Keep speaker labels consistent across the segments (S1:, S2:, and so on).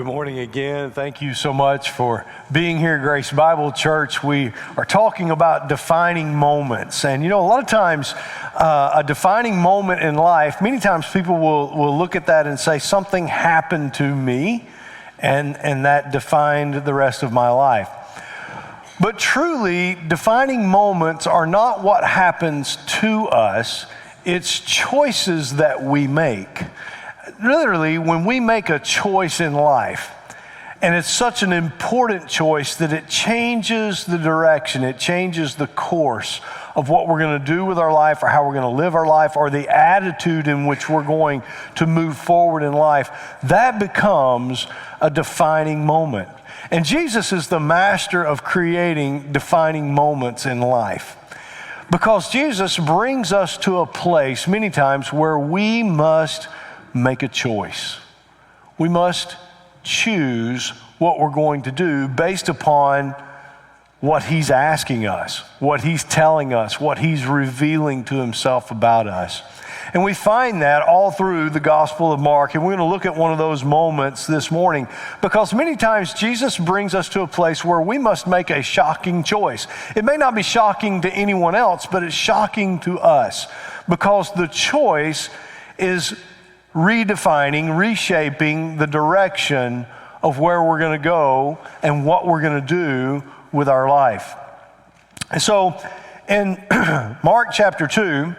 S1: Good morning again. Thank you so much for being here at Grace Bible Church. We are talking about defining moments. And you know, a lot of times, a defining moment in life, many times people will look at that and say, something happened to me, and that defined the rest of my life. But truly, defining moments are not what happens to us, it's choices that we make. Literally, when we make a choice in life, and it's such an important choice that it changes the direction, it changes the course of what we're going to do with our life or how we're going to live our life or the attitude in which we're going to move forward in life, that becomes a defining moment. And Jesus is the master of creating defining moments in life. Because Jesus brings us to a place many times where we must make a choice. We must choose what we're going to do based upon what He's asking us, what He's telling us, what He's revealing to Himself about us. And we find that all through the Gospel of Mark. And we're going to look at one of those moments this morning because many times Jesus brings us to a place where we must make a shocking choice. It may not be shocking to anyone else, but it's shocking to us because the choice is redefining, reshaping the direction of where we're going to go and what we're going to do with our life. And so in Mark chapter 2,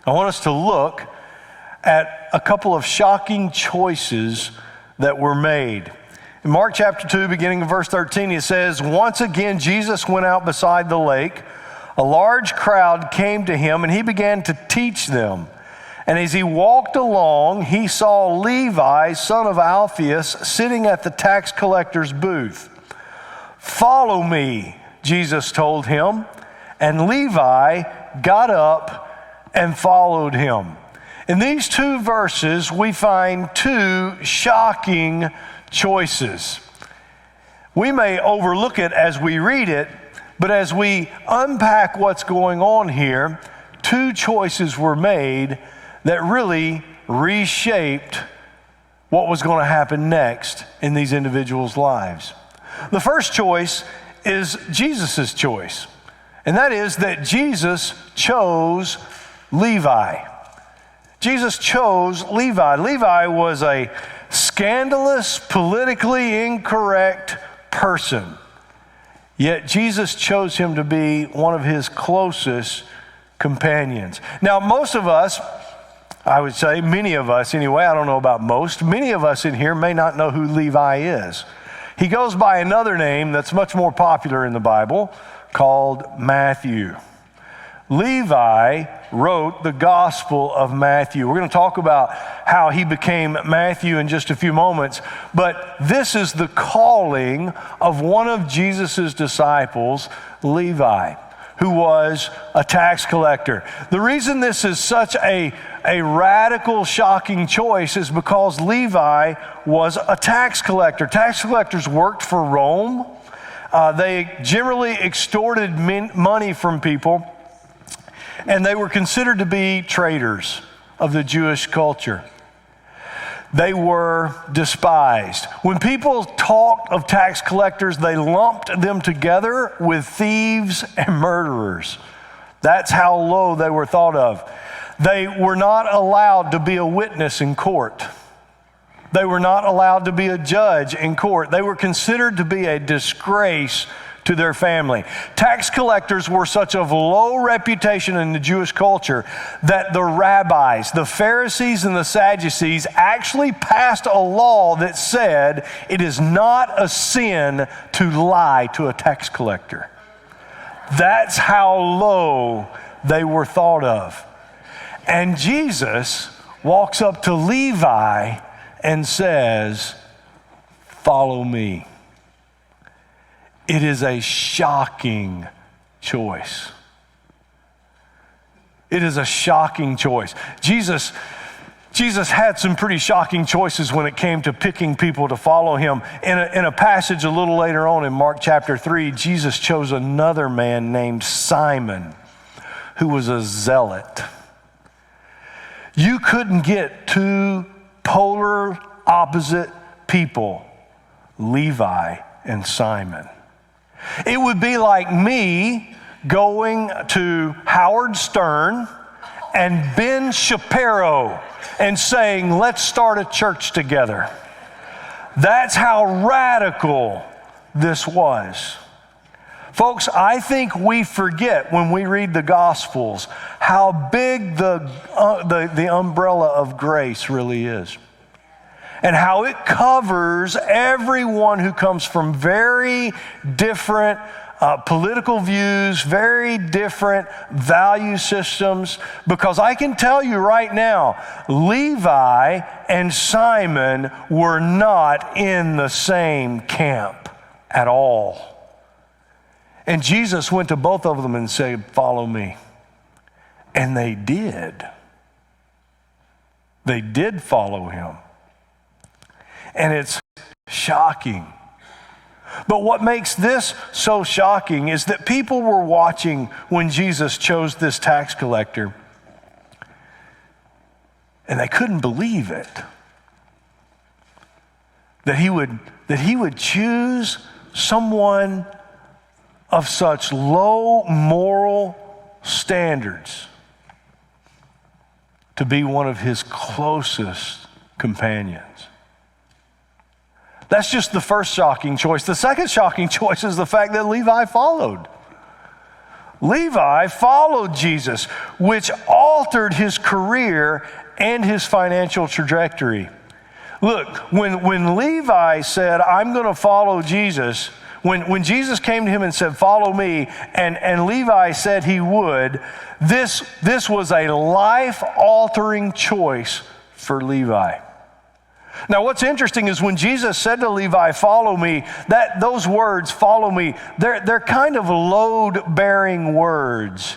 S1: I want us to look at a couple of shocking choices that were made. In Mark chapter 2, beginning of verse 13, it says, "Once again Jesus went out beside the lake. A large crowd came to him, and he began to teach them. And as he walked along, he saw Levi, son of Alphaeus, sitting at the tax collector's booth. 'Follow me,' Jesus told him. And Levi got up and followed him." In these two verses, we find two shocking choices. We may overlook it as we read it, but as we unpack what's going on here, two choices were made that really reshaped what was going to happen next in these individuals' lives. The first choice is Jesus' choice, and that is that Jesus chose Levi. Jesus chose Levi. Levi was a scandalous, politically incorrect person, yet Jesus chose him to be one of his closest companions. Now, most of us, I would say many of us anyway, I don't know about most, many of us in here may not know who Levi is. He goes by another name that's much more popular in the Bible called Matthew. Levi wrote the Gospel of Matthew. We're going to talk about how he became Matthew in just a few moments, but this is the calling of one of Jesus' disciples, Levi, who was a tax collector. The reason this is such a radical, shocking choice is because Levi was a tax collector. Tax collectors worked for Rome. They generally extorted money from people, and they were considered to be traitors of the Jewish culture. They were despised. When people talked of tax collectors, they lumped them together with thieves and murderers. That's how low they were thought of. They were not allowed to be a witness in court. They were not allowed to be a judge in court. They were considered to be a disgrace to their family. Tax collectors were such of low reputation in the Jewish culture that the rabbis, the Pharisees and the Sadducees actually passed a law that said it is not a sin to lie to a tax collector. That's how low they were thought of. And Jesus walks up to Levi and says, "Follow me." It is a shocking choice. It is a shocking choice. Jesus had some pretty shocking choices when it came to picking people to follow him. In a passage a little later on in Mark chapter 3, Jesus chose another man named Simon, who was a zealot. You couldn't get two polar opposite people, Levi and Simon. It would be like me going to Howard Stern and Ben Shapiro and saying, let's start a church together. That's how radical this was. Folks, I think we forget when we read the Gospels how big the umbrella of grace really is, and how it covers everyone who comes from very different political views, very different value systems. Because I can tell you right now, Levi and Simon were not in the same camp at all. And Jesus went to both of them and said, follow me. And they did. They did follow him. And it's shocking. But what makes this so shocking is that people were watching when Jesus chose this tax collector, and they couldn't believe it. That he would choose someone of such low moral standards to be one of his closest companions. That's just the first shocking choice. The second shocking choice is the fact that Levi followed. Levi followed Jesus, which altered his career and his financial trajectory. Look, when Levi said, I'm going to follow Jesus, when Jesus came to him and said, follow me, and Levi said he would, this was a life-altering choice for Levi. Now, what's interesting is when Jesus said to Levi, follow me, those words, follow me, they're kind of load-bearing words.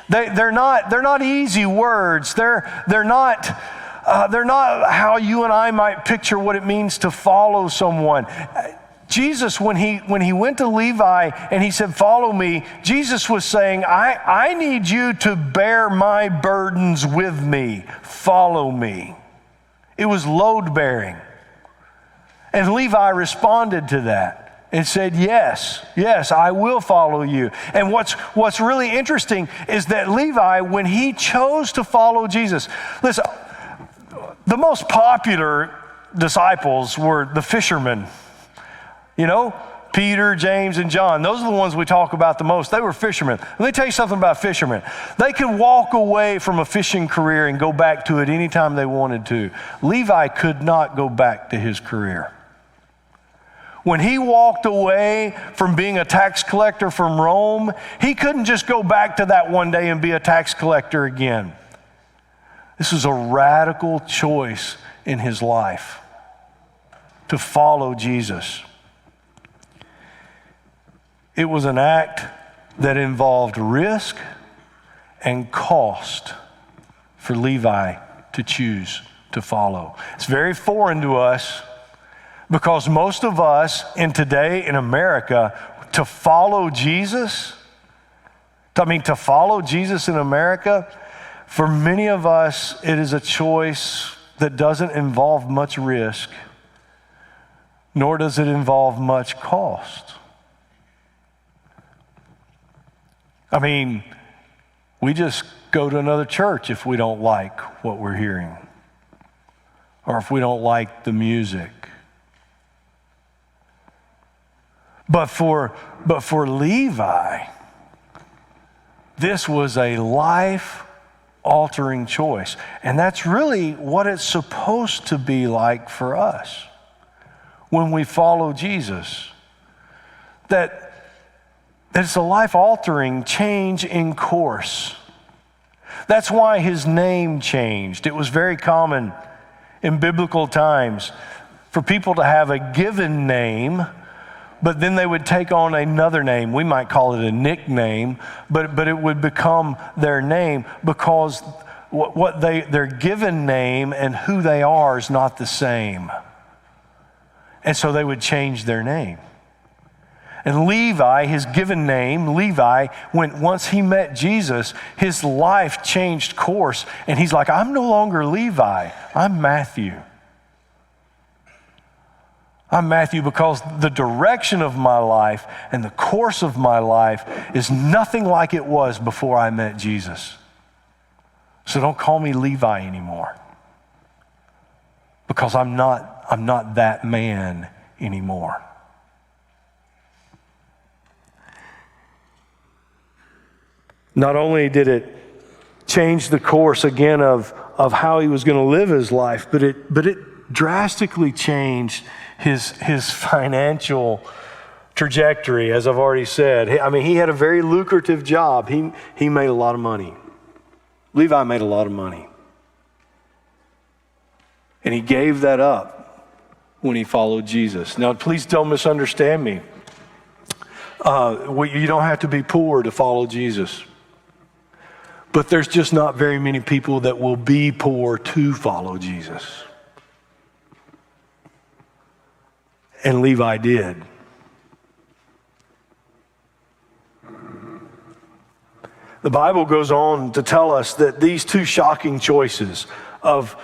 S1: They're not easy words. They're not how you and I might picture what it means to follow someone. Jesus, when he went to Levi and he said, follow me, Jesus was saying, I need you to bear my burdens with me. Follow me. It was load-bearing. And Levi responded to that and said, yes, I will follow you. And what's really interesting is that Levi, when he chose to follow Jesus, listen, the most popular disciples were the fishermen. You know, Peter, James, and John. Those are the ones we talk about the most. They were fishermen. Let me tell you something about fishermen. They could walk away from a fishing career and go back to it anytime they wanted to. Levi could not go back to his career. When he walked away from being a tax collector from Rome, he couldn't just go back to that one day and be a tax collector again. This was a radical choice in his life to follow Jesus. It was an act that involved risk and cost for Levi to choose to follow. It's very foreign to us because most of us in today in America, to follow Jesus in America, for many of us, it is a choice that doesn't involve much risk, nor does it involve much cost. I mean, we just go to another church if we don't like what we're hearing, or if we don't like the music. But for Levi, this was a life-altering choice. And that's really what it's supposed to be like for us when we follow Jesus. That it's a life-altering change in course. That's why his name changed. It was very common in biblical times for people to have a given name, but then they would take on another name. We might call it a nickname, but it would become their name because their given name and who they are is not the same. And so they would change their name. And Levi, his given name, Levi, once he met Jesus, his life changed course. And he's like, I'm no longer Levi, I'm Matthew. I'm Matthew because the direction of my life and the course of my life is nothing like it was before I met Jesus. So don't call me Levi anymore, because I'm not that man anymore. Not only did it change the course again of how he was going to live his life, but it drastically changed his financial trajectory, as I've already said. I mean, he had a very lucrative job. He made a lot of money. Levi made a lot of money. And he gave that up when he followed Jesus. Now, please don't misunderstand me. You don't have to be poor to follow Jesus. But there's just not very many people that will be poor to follow Jesus. And Levi did. The Bible goes on to tell us that these two shocking choices of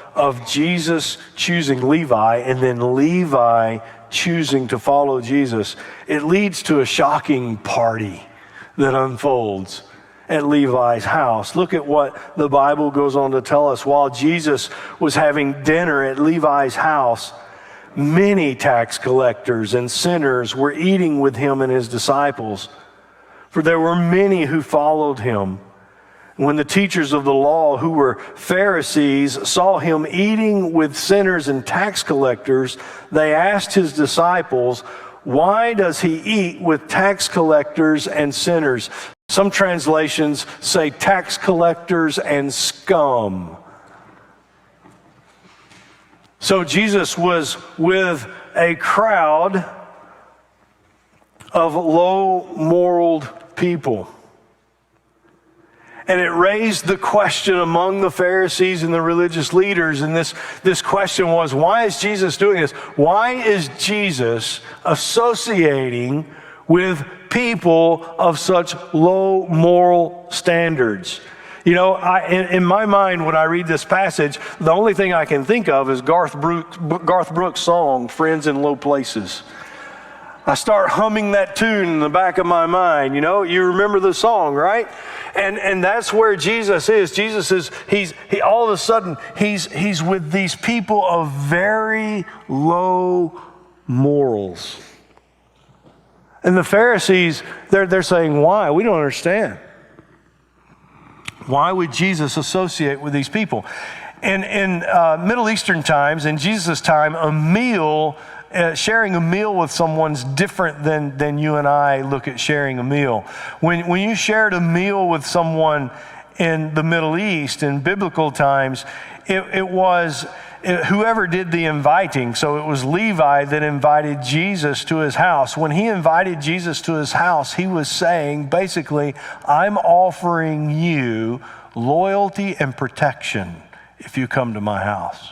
S1: Jesus choosing Levi and then Levi choosing to follow Jesus, it leads to a shocking party that unfolds at Levi's house. Look at what the Bible goes on to tell us. While Jesus was having dinner at Levi's house, many tax collectors and sinners were eating with him and his disciples, for there were many who followed him. When the teachers of the law, who were Pharisees, saw him eating with sinners and tax collectors, they asked his disciples, "Why does he eat with tax collectors and sinners?" Some translations say tax collectors and scum. So Jesus was with a crowd of low-moraled people. And it raised the question among the Pharisees and the religious leaders, and this question was, why is Jesus doing this? Why is Jesus associating with people of such low moral standards? You know, in my mind, when I read this passage, the only thing I can think of is Garth Brooks' song, "Friends in Low Places." I start humming that tune in the back of my mind. You know, you remember the song, right? And that's where Jesus is. Jesus is, he all of a sudden, he's with these people of very low morals. And the Pharisees, they're saying, why? We don't understand. Why would Jesus associate with these people? In Middle Eastern times, in Jesus' time, sharing a meal with someone's different than you and I look at sharing a meal. When you shared a meal with someone in the Middle East in biblical times, it was whoever did the inviting. So it was Levi that invited Jesus to his house. When he invited Jesus to his house, he was saying, basically, I'm offering you loyalty and protection if you come to my house.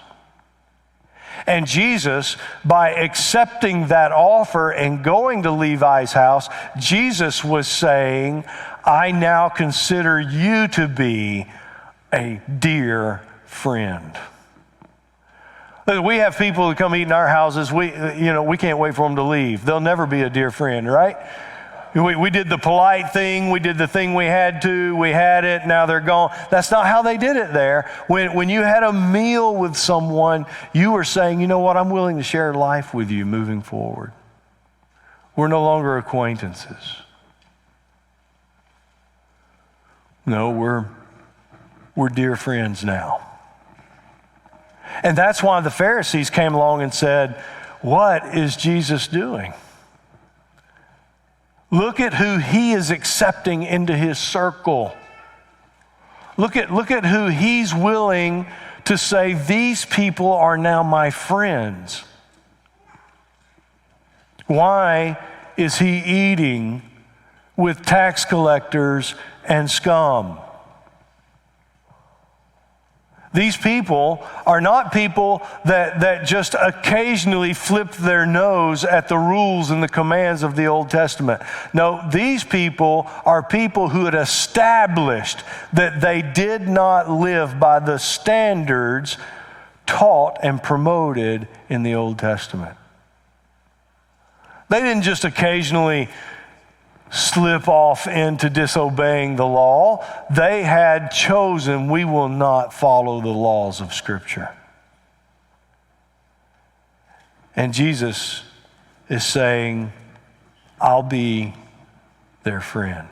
S1: And Jesus, by accepting that offer and going to Levi's house, Jesus was saying, I now consider you to be a dear friend. We have people who come eat in our houses. We can't wait for them to leave. They'll never be a dear friend, right? We did the polite thing. We did the thing we had to. We had it. Now they're gone. That's not how they did it there. When you had a meal with someone, you were saying, you know what, I'm willing to share life with you moving forward. We're no longer acquaintances. No, we're dear friends now. And that's why the Pharisees came along and said, what is Jesus doing? Look at who he is accepting into his circle. Look at who he's willing to say, these people are now my friends. Why is he eating with tax collectors and scum? These people are not people that just occasionally flipped their nose at the rules and the commands of the Old Testament. No, these people are people who had established that they did not live by the standards taught and promoted in the Old Testament. They didn't just occasionally slip off into disobeying the law. They had chosen, we will not follow the laws of Scripture. And Jesus is saying, I'll be their friend.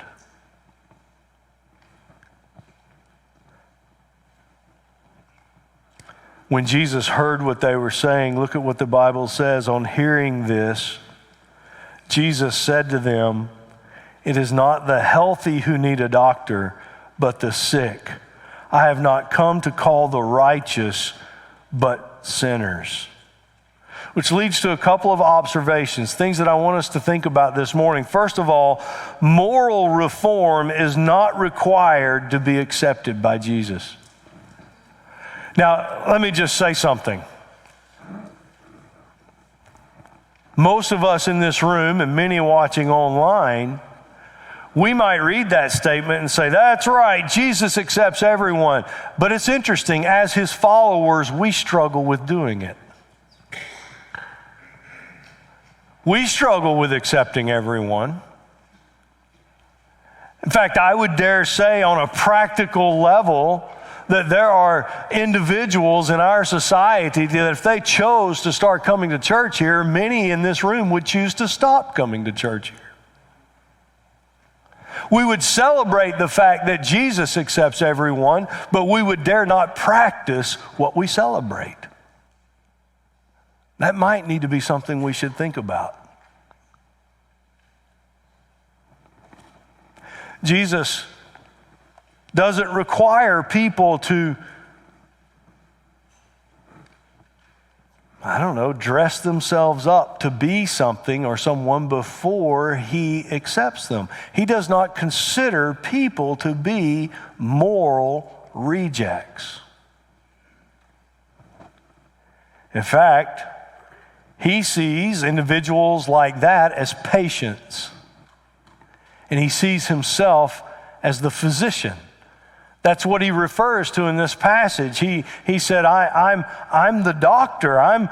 S1: When Jesus heard what they were saying, look at what the Bible says. On hearing this, Jesus said to them, it is not the healthy who need a doctor, but the sick. I have not come to call the righteous, but sinners. Which leads to a couple of observations, things that I want us to think about this morning. First of all, moral reform is not required to be accepted by Jesus. Now, let me just say something. Most of us in this room and many watching online, we might read that statement and say, that's right, Jesus accepts everyone. But it's interesting, as his followers, we struggle with doing it. We struggle with accepting everyone. In fact, I would dare say on a practical level that there are individuals in our society that if they chose to start coming to church here, many in this room would choose to stop coming to church here. We would celebrate the fact that Jesus accepts everyone, but we would dare not practice what we celebrate. That might need to be something we should think about. Jesus doesn't require people to, dress themselves up to be something or someone before he accepts them. He does not consider people to be moral rejects. In fact, he sees individuals like that as patients. And he sees himself as the physician. That's what he refers to in this passage. He said, I'm the doctor. I'm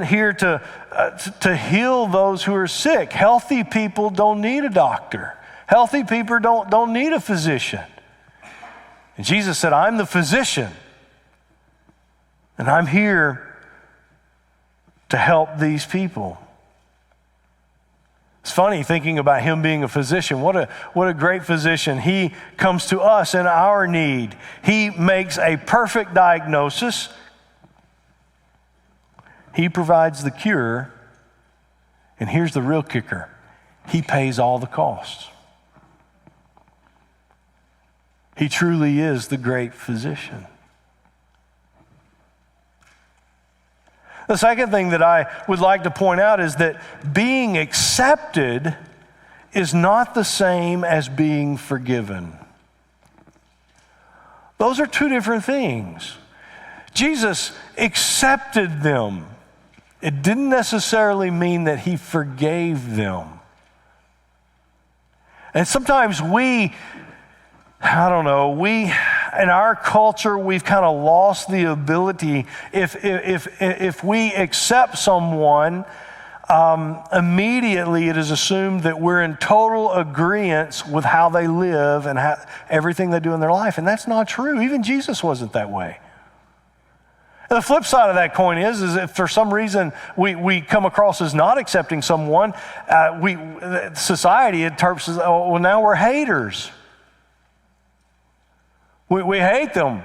S1: here to heal those who are sick. Healthy people don't need a doctor. Healthy people don't need a physician. And Jesus said, I'm the physician. And I'm here to help these people. It's funny thinking about him being a physician. What a great physician. He comes to us in our need. He makes a perfect diagnosis. He provides the cure. And here's the real kicker. He pays all the costs. He truly is the great physician. The second thing that I would like to point out is that being accepted is not the same as being forgiven. Those are two different things. Jesus accepted them. It didn't necessarily mean that he forgave them. And sometimes we in our culture, we've kind of lost the ability, if we accept someone, immediately it is assumed that we're in total agreement with how they live and everything they do in their life. And that's not true. Even Jesus wasn't that way. And the flip side of that coin is if for some reason we come across as not accepting someone, society interprets as, oh, well, now we're haters. We hate them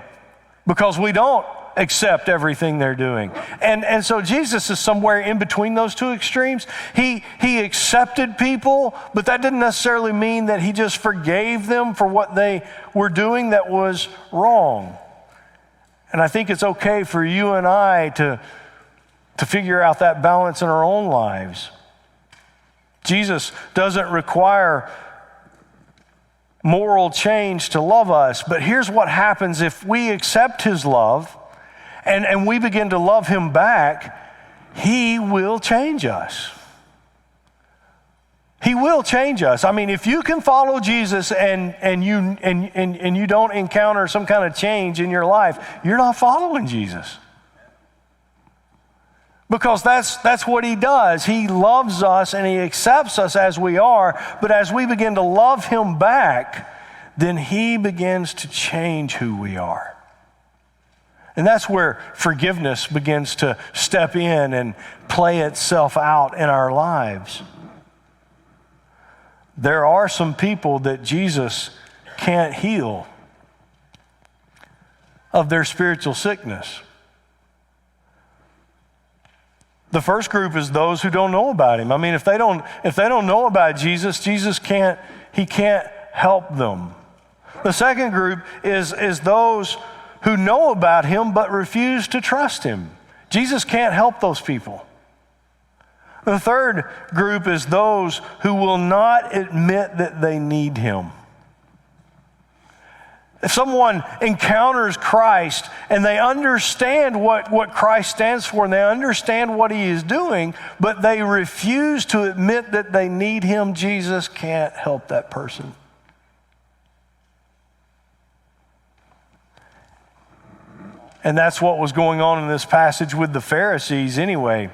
S1: because we don't accept everything they're doing. And so Jesus is somewhere in between those two extremes. He accepted people, but that didn't necessarily mean that he just forgave them for what they were doing that was wrong. And I think it's okay for you and I to figure out that balance in our own lives. Jesus doesn't require moral change to love us. But here's what happens if we accept his love and we begin to love him back. He will change us. He will change us. I mean, if you can follow Jesus and you don't encounter some kind of change in your life, you're not following Jesus. Because that's what he does. He loves us and he accepts us as we are, but as we begin to love him back, then he begins to change who we are. And that's where forgiveness begins to step in and play itself out in our lives. There are some people that Jesus can't heal of their spiritual sickness. The first group is those who don't know about him. I mean, if they don't know about Jesus, he can't help them. The second group is those who know about him but refuse to trust him. Jesus can't help those people. The third group is those who will not admit that they need him. If someone encounters Christ and they understand what Christ stands for and they understand what he is doing, but they refuse to admit that they need him, Jesus can't help that person. And that's what was going on in this passage with the Pharisees anyway.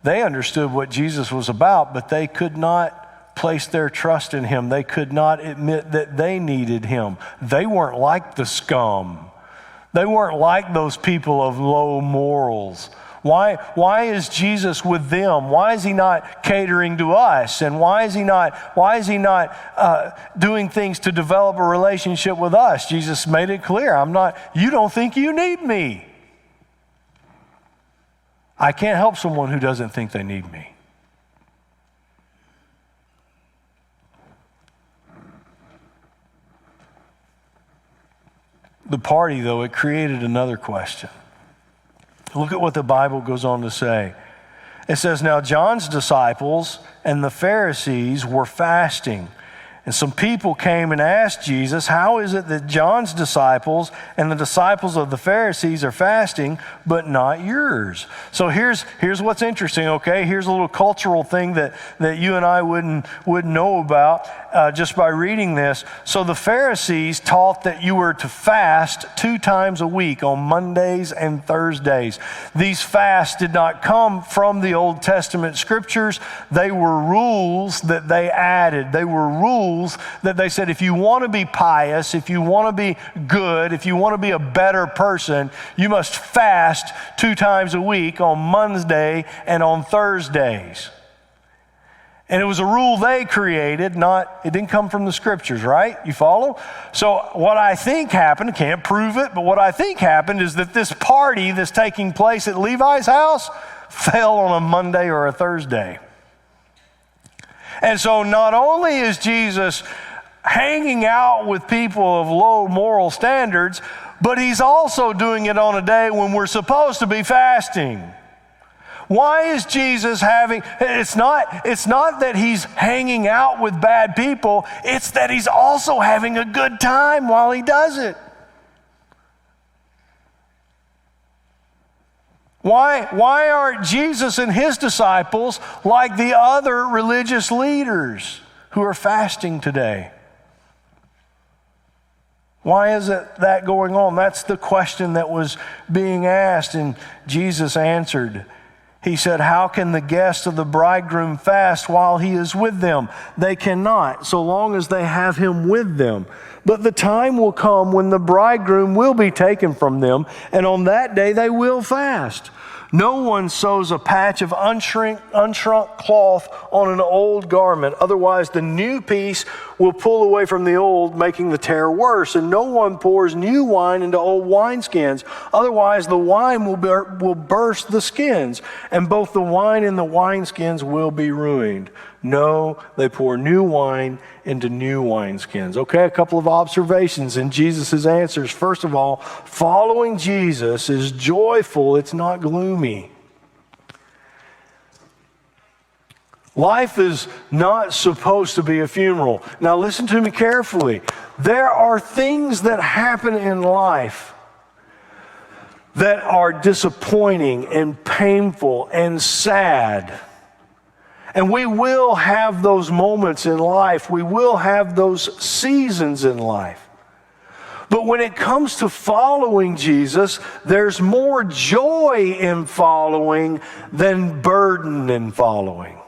S1: They understood what Jesus was about, but they could not place their trust in him. They could not admit that they needed him. They weren't like the scum. They weren't like those people of low morals. Why is Jesus with them? Why is he not catering to us? And why is he not doing things to develop a relationship with us? Jesus made it clear, you don't think you need me. I can't help someone who doesn't think they need me. The party, though, it created another question. Look at what the Bible goes on to say. It says, now John's disciples and the Pharisees were fasting. And some people came and asked Jesus, how is it that John's disciples and the disciples of the Pharisees are fasting, but not yours? So here's what's interesting, okay? Here's a little cultural thing that you and I wouldn't know about just by reading this. So the Pharisees taught that you were to fast 2 times a week on Mondays and Thursdays. These fasts did not come from the Old Testament scriptures. They were rules that they added. They were rules that they said, if you want to be pious, if you want to be good, if you want to be a better person, you must fast 2 times a week on Monday and on Thursdays. And it was a rule they created, it didn't come from the scriptures, right? You follow? So what I think happened, can't prove it, but what I think happened is that this party that's taking place at Levi's house fell on a Monday or a Thursday. And so not only is Jesus hanging out with people of low moral standards, but he's also doing it on a day when we're supposed to be fasting. Why is Jesus it's not that he's hanging out with bad people, it's that he's also having a good time while he does it. Why aren't Jesus and his disciples like the other religious leaders who are fasting today? Why is that going on? That's the question that was being asked, and Jesus answered. He said, how can the guests of the bridegroom fast while he is with them? They cannot, so long as they have him with them. But the time will come when the bridegroom will be taken from them, and on that day they will fast. No one sews a patch of unshrunk cloth on an old garment. Otherwise, the new piece will pull away from the old, making the tear worse. And no one pours new wine into old wineskins. Otherwise, the wine will burst the skins, and both the wine and the wineskins will be ruined. No, they pour new wine into new wineskins. Okay, a couple of observations in Jesus' answers. First of all, following Jesus is joyful, it's not gloomy. Life is not supposed to be a funeral. Now listen to me carefully. There are things that happen in life that are disappointing and painful and sad. And we will have those moments in life. We will have those seasons in life. But when it comes to following Jesus, there's more joy in following than burden in following.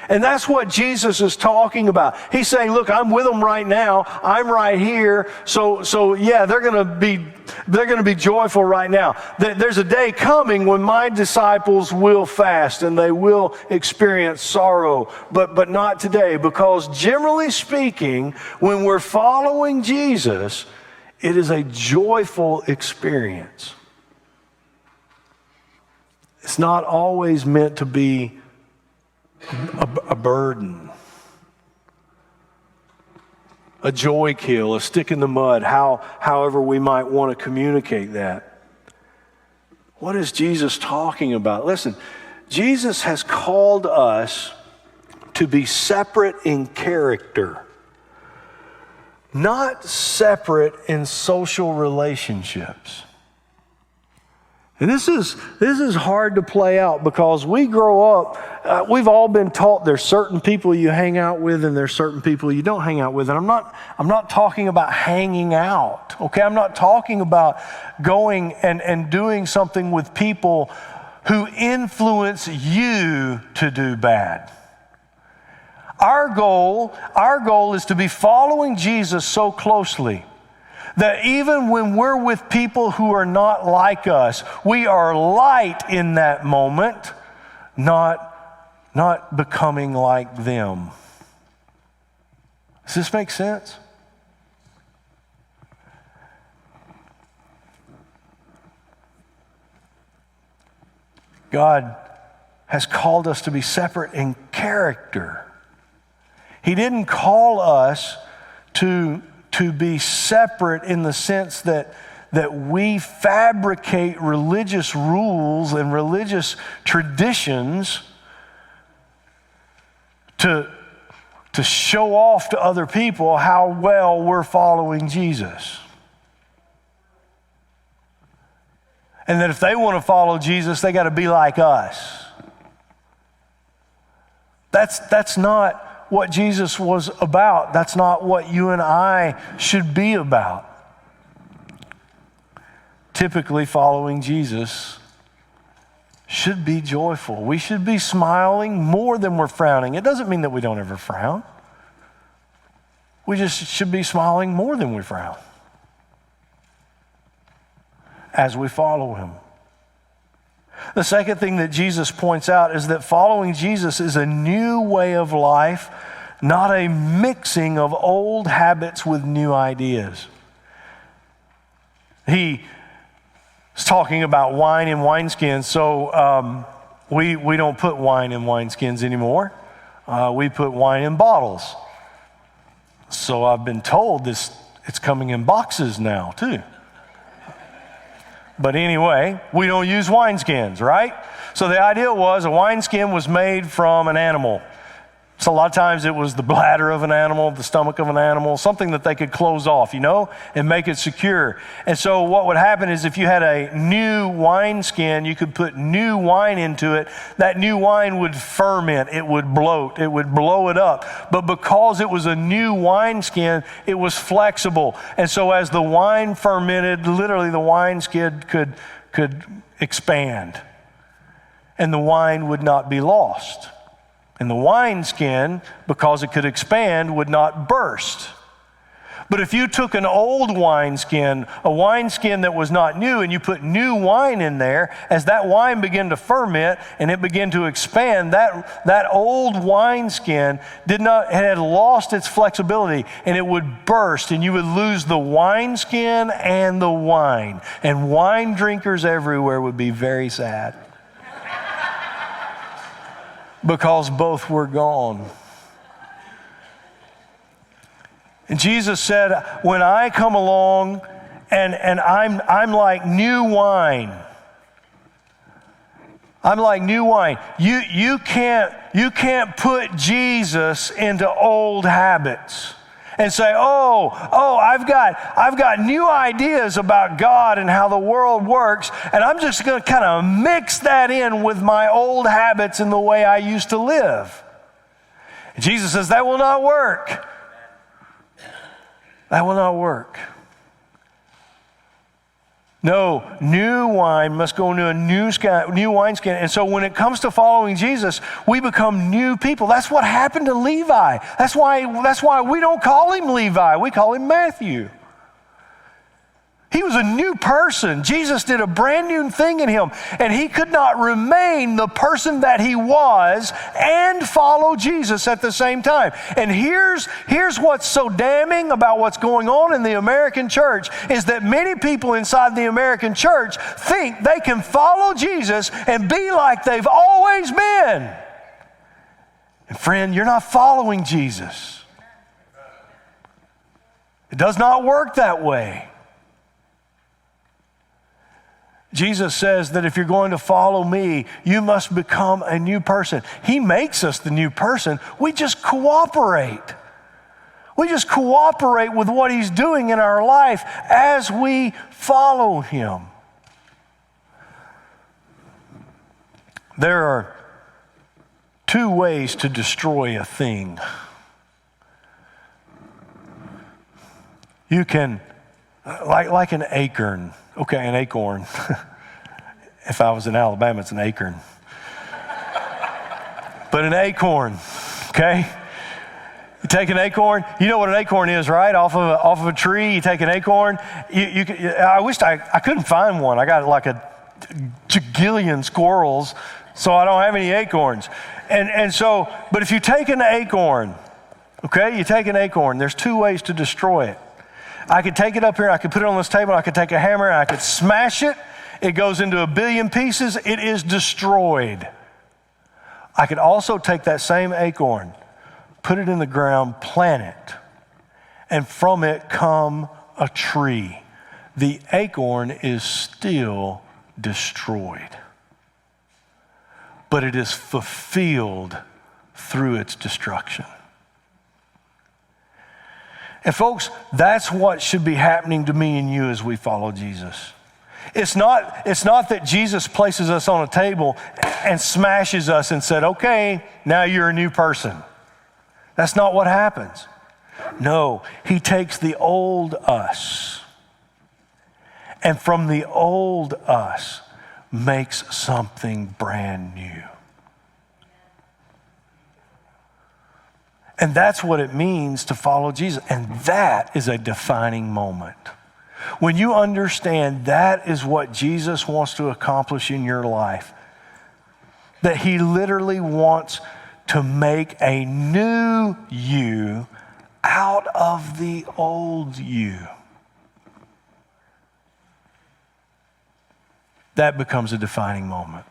S1: And that's what Jesus is talking about. He's saying, look, I'm with them right now. I'm right here. So yeah, they're going to be joyful right now. There's a day coming when my disciples will fast and they will experience sorrow, but not today, because generally speaking, when we're following Jesus, it is a joyful experience. It's not always meant to be a burden, a joy kill, a stick in the mud, however we might want to communicate that. What is Jesus talking about? Listen, Jesus has called us to be separate in character, not separate in social relationships. And this is hard to play out because we grow up, we've all been taught there's certain people you hang out with and there's certain people you don't hang out with. And I'm not talking about hanging out, okay? I'm not talking about going and doing something with people who influence you to do bad. Our goal is to be following Jesus so closely that even when we're with people who are not like us, we are light in that moment, not becoming like them. Does this make sense? God has called us to be separate in character. He didn't call us to be separate in the sense that we fabricate religious rules and religious traditions to show off to other people how well we're following Jesus. And that if they want to follow Jesus, they got to be like us. That's not what Jesus was about. That's not what you and I should be about. Typically, following Jesus should be joyful. We should be smiling more than we're frowning. It doesn't mean that we don't ever frown. We just should be smiling more than we frown as we follow him. The second thing that Jesus points out is that following Jesus is a new way of life, not a mixing of old habits with new ideas. He is talking about wine in wineskins, so we don't put wine in wineskins anymore. We put wine in bottles. So I've been told it's coming in boxes now too. But anyway, we don't use wineskins, right? So the idea was a wineskin was made from an animal. So a lot of times it was the bladder of an animal, the stomach of an animal, something that they could close off, and make it secure. And so what would happen is if you had a new wineskin, you could put new wine into it. That new wine would ferment, it would bloat, it would blow it up. But because it was a new wineskin, it was flexible. And so as the wine fermented, literally the wineskin could expand. And the wine would not be lost. And the wineskin, because it could expand, would not burst. But if you took an old wineskin, a wineskin that was not new, and you put new wine in there, as that wine began to ferment and it began to expand, that old wineskin had lost its flexibility, and it would burst, and you would lose the wineskin and the wine. And wine drinkers everywhere would be very sad. Because both were gone. And Jesus said, when I come along and I'm like new wine. I'm like new wine. You can't put Jesus into old habits and say, I've got new ideas about God and how the world works, and I'm just going to kind of mix that in with my old habits and the way I used to live. And Jesus says that will not work. That will not work. No, new wine must go into a new wineskin. And so when it comes to following Jesus, we become new people. That's what happened to Levi. That's why we don't call him Levi. We call him Matthew. He was a new person. Jesus did a brand new thing in him, and he could not remain the person that he was and follow Jesus at the same time. And here's what's so damning about what's going on in the American church is that many people inside the American church think they can follow Jesus and be like they've always been. And friend, you're not following Jesus. It does not work that way. Jesus says that if you're going to follow me, you must become a new person. He makes us the new person. We just cooperate. We just cooperate with what he's doing in our life as we follow him. There are two ways to destroy a thing. You can, like an acorn. Okay, an acorn. If I was in Alabama, it's an acorn. But an acorn, okay? You take an acorn. You know what an acorn is, right? Off of a tree, you take an acorn. I wished I couldn't find one. I got like a jagillion squirrels, so I don't have any acorns. And so, but if you take an acorn, okay, you take an acorn, there's two ways to destroy it. I could take it up here, I could put it on this table, I could take a hammer, and I could smash it. It goes into a billion pieces. It is destroyed. I could also take that same acorn, put it in the ground, plant it, and from it come a tree. The acorn is still destroyed, but it is fulfilled through its destruction. And folks, that's what should be happening to me and you as we follow Jesus. It's not that Jesus places us on a table and smashes us and said, okay, now you're a new person. That's not what happens. No, he takes the old us, and from the old us makes something brand new. And that's what it means to follow Jesus. And that is a defining moment. When you understand that is what Jesus wants to accomplish in your life, that he literally wants to make a new you out of the old you, that becomes a defining moment.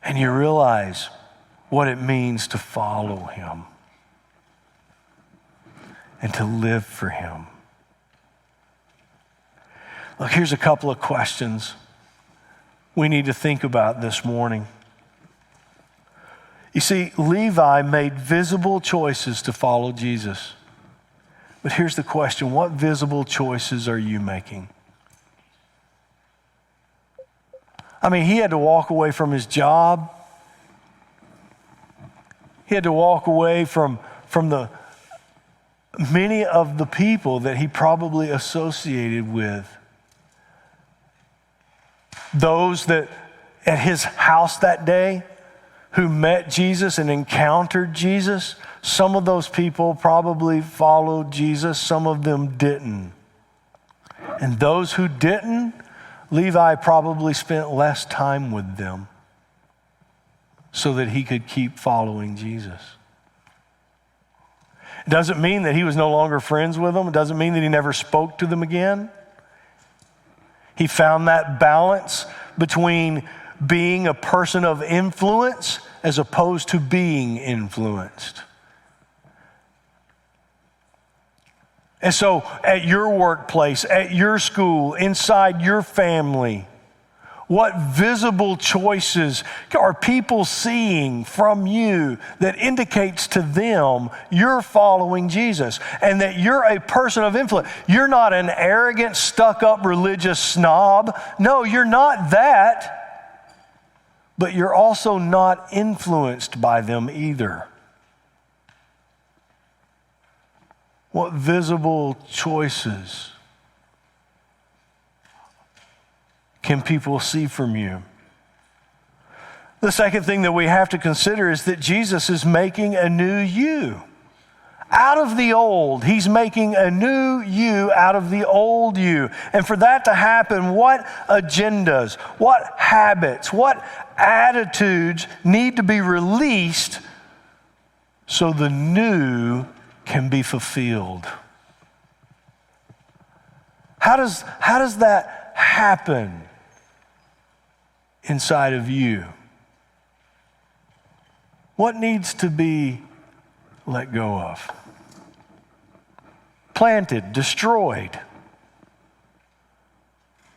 S1: And you realize what it means to follow him and to live for him. Look, here's a couple of questions we need to think about this morning. You see, Levi made visible choices to follow Jesus. But here's the question: what visible choices are you making? I mean, he had to walk away from his job. He had to walk away from the many of the people that he probably associated with. Those that at his house that day who met Jesus and encountered Jesus, some of those people probably followed Jesus, some of them didn't. And those who didn't, Levi probably spent less time with them so that he could keep following Jesus. It doesn't mean that he was no longer friends with them. It doesn't mean that he never spoke to them again. He found that balance between being a person of influence as opposed to being influenced. And so at your workplace, at your school, inside your family, what visible choices are people seeing from you that indicates to them you're following Jesus and that you're a person of influence? You're not an arrogant, stuck-up religious snob. No, you're not that. But you're also not influenced by them either. What visible choices can people see from you? The second thing that we have to consider is that Jesus is making a new you. Out of the old, he's making a new you out of the old you. And for that to happen, what agendas, what habits, what attitudes need to be released so the new can be fulfilled? How does that happen inside of you? What needs to be let go of? Planted, destroyed,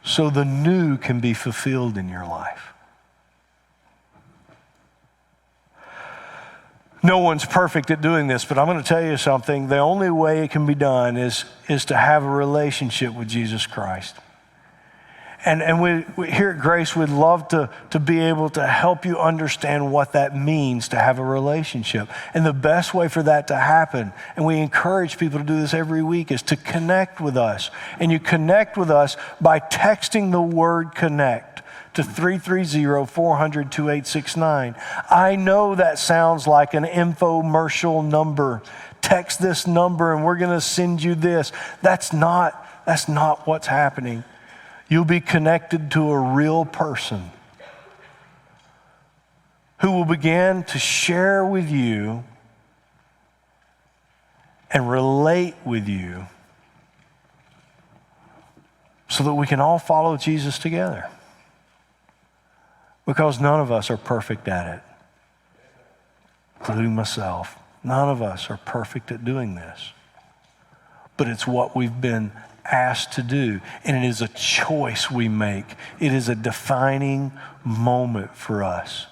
S1: so the new can be fulfilled in your life. No one's perfect at doing this, but I'm going to tell you something. The only way it can be done is to have a relationship with Jesus Christ. And we here at Grace, we'd love to be able to help you understand what that means to have a relationship. And the best way for that to happen, and we encourage people to do this every week, is to connect with us. And you connect with us by texting the word connect to 330-400-2869. I know that sounds like an infomercial number. Text this number and we're going to send you this. That's not what's happening. You'll be connected to a real person who will begin to share with you and relate with you so that we can all follow Jesus together. Because none of us are perfect at it, including myself. None of us are perfect at doing this. But it's what we've been asked to do, and it is a choice we make. It is a defining moment for us.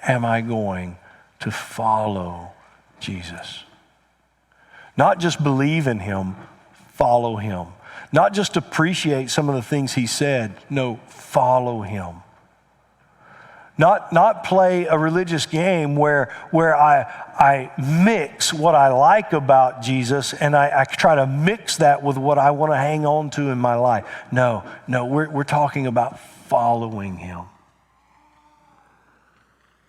S1: Am I going to follow Jesus? Not just believe in him, follow him. Not just appreciate some of the things he said, no, follow him. Not play a religious game where I mix what I like about Jesus and I try to mix that with what I want to hang on to in my life. No, we're talking about following him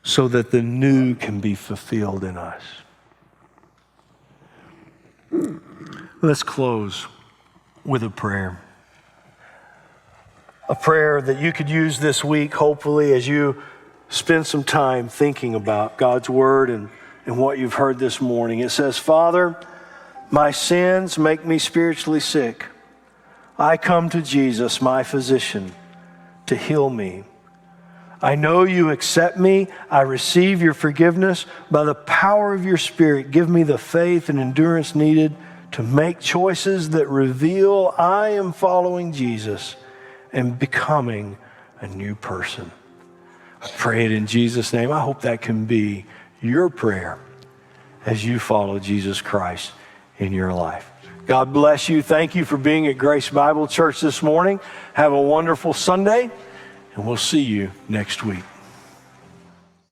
S1: so that the new can be fulfilled in us. Let's close with a prayer. A prayer that you could use this week, hopefully, as you spend some time thinking about God's word and what you've heard this morning. It says, Father, my sins make me spiritually sick. I come to Jesus, my physician, to heal me. I know you accept me. I receive your forgiveness. By the power of your Spirit, give me the faith and endurance needed to make choices that reveal I am following Jesus and becoming a new person. I pray it in Jesus' name. I hope that can be your prayer as you follow Jesus Christ in your life. God bless you. Thank you for being at Grace Bible Church this morning. Have a wonderful Sunday, and we'll see you next week.